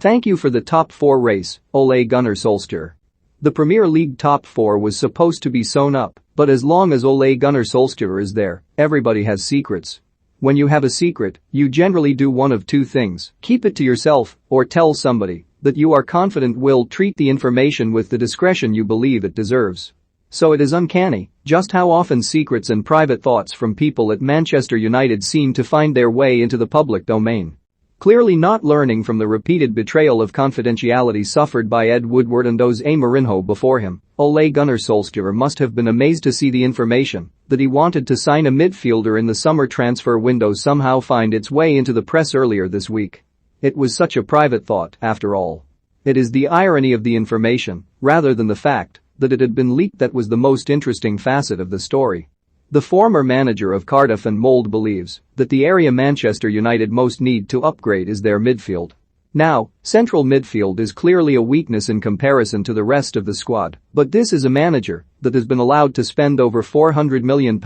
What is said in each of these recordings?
Thank you for the top 4 race, Ole Gunnar Solskjaer. The Premier League top 4 was supposed to be sewn up, but as long as Ole Gunnar Solskjaer is there, everybody has secrets. When you have a secret, you generally do one of two things: keep it to yourself or tell somebody that you are confident will treat the information with the discretion you believe it deserves. So it is uncanny just how often secrets and private thoughts from people at Manchester United seem to find their way into the public domain. Clearly not learning from the repeated betrayal of confidentiality suffered by Ed Woodward and Jose Mourinho before him, Ole Gunnar Solskjaer must have been amazed to see the information that he wanted to sign a midfielder in the summer transfer window somehow find its way into the press earlier this week. It was such a private thought, after all. It is the irony of the information, rather than the fact that it had been leaked, that was the most interesting facet of the story. The former manager of Cardiff and Mold believes that the area Manchester United most need to upgrade is their midfield. Now, central midfield is clearly a weakness in comparison to the rest of the squad, but this is a manager that has been allowed to spend over £400 million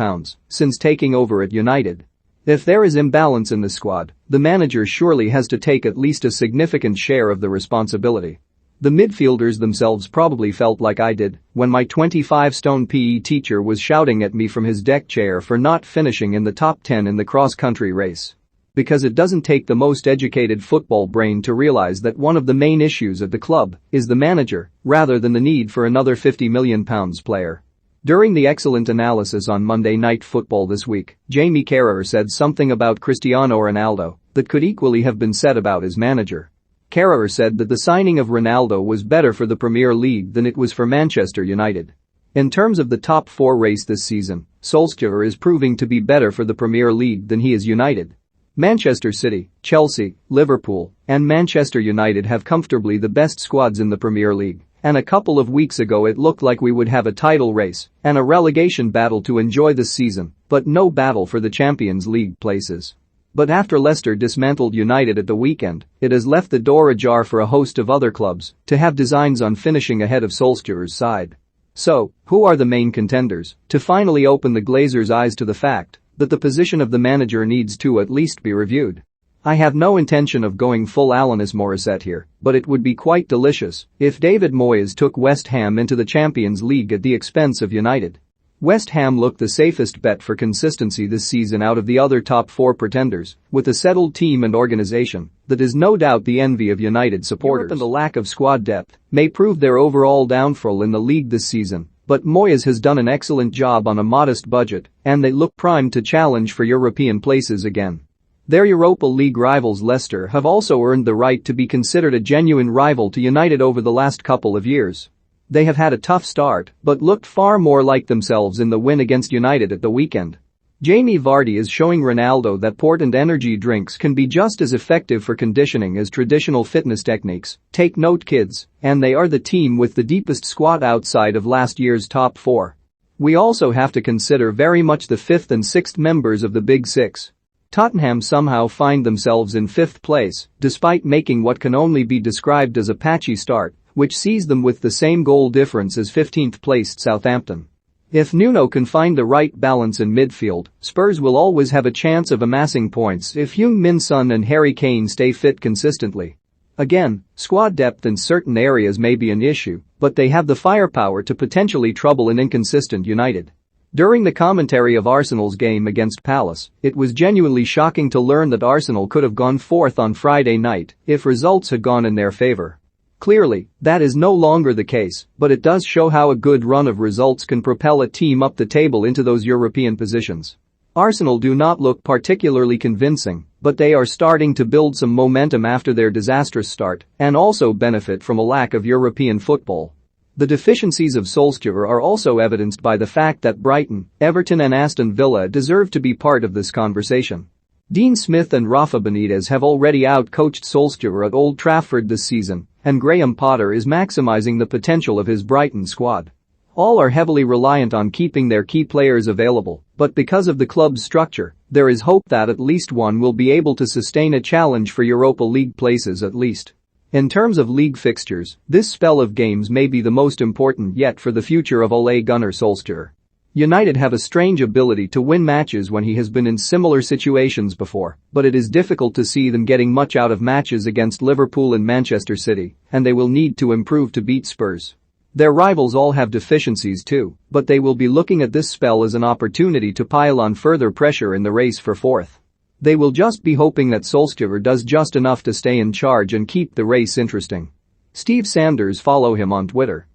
since taking over at United. If there is imbalance in the squad, the manager surely has to take at least a significant share of the responsibility. The midfielders themselves probably felt like I did when my 25-stone PE teacher was shouting at me from his deck chair for not finishing in the top 10 in the cross-country race. Because it doesn't take the most educated football brain to realize that one of the main issues at the club is the manager, rather than the need for another £50 million player. During the excellent analysis on Monday Night Football this week, Jamie Carragher said something about Cristiano Ronaldo that could equally have been said about his manager. Carragher said that the signing of Ronaldo was better for the Premier League than it was for Manchester United. In terms of the top 4 race this season, Solskjaer is proving to be better for the Premier League than he is United. Manchester City, Chelsea, Liverpool, and Manchester United have comfortably the best squads in the Premier League, and a couple of weeks ago it looked like we would have a title race and a relegation battle to enjoy this season, but no battle for the Champions League places. But after Leicester dismantled United at the weekend, it has left the door ajar for a host of other clubs to have designs on finishing ahead of Solskjaer's side. So, who are the main contenders to finally open the Glazers' eyes to the fact that the position of the manager needs to at least be reviewed? I have no intention of going full Alanis Morissette here, but it would be quite delicious if David Moyes took West Ham into the Champions League at the expense of United. West Ham look the safest bet for consistency this season out of the other top 4 pretenders, with a settled team and organisation that is no doubt the envy of United supporters. Europe and the lack of squad depth may prove their overall downfall in the league this season, but Moyes has done an excellent job on a modest budget, and they look primed to challenge for European places again. Their Europa League rivals Leicester have also earned the right to be considered a genuine rival to United over the last couple of years. They have had a tough start, but looked far more like themselves in the win against United at the weekend. Jamie Vardy is showing Ronaldo that port and energy drinks can be just as effective for conditioning as traditional fitness techniques. Take note, kids, and they are the team with the deepest squad outside of last year's top 4. We also have to consider very much the 5th and 6th members of the Big Six. Tottenham somehow find themselves in 5th place, despite making what can only be described as a patchy start, which sees them with the same goal difference as 15th placed Southampton. If Nuno can find the right balance in midfield, Spurs will always have a chance of amassing points if Heung-min Son and Harry Kane stay fit consistently. Again, squad depth in certain areas may be an issue, but they have the firepower to potentially trouble an inconsistent United. During the commentary of Arsenal's game against Palace, it was genuinely shocking to learn that Arsenal could have gone 4th on Friday night if results had gone in their favour. Clearly, that is no longer the case, but it does show how a good run of results can propel a team up the table into those European positions. Arsenal do not look particularly convincing, but they are starting to build some momentum after their disastrous start and also benefit from a lack of European football. The deficiencies of Solskjaer are also evidenced by the fact that Brighton, Everton and Aston Villa deserve to be part of this conversation. Dean Smith and Rafa Benitez have already out-coached Solskjaer at Old Trafford this season, and Graham Potter is maximising the potential of his Brighton squad. All are heavily reliant on keeping their key players available, but because of the club's structure, there is hope that at least one will be able to sustain a challenge for Europa League places at least. In terms of league fixtures, this spell of games may be the most important yet for the future of Ole Gunnar Solskjaer. United have a strange ability to win matches when he has been in similar situations before, but it is difficult to see them getting much out of matches against Liverpool and Manchester City, and they will need to improve to beat Spurs. Their rivals all have deficiencies too, but they will be looking at this spell as an opportunity to pile on further pressure in the race for fourth. They will just be hoping that Solskjaer does just enough to stay in charge and keep the race interesting. Steve Sanders follow him on Twitter.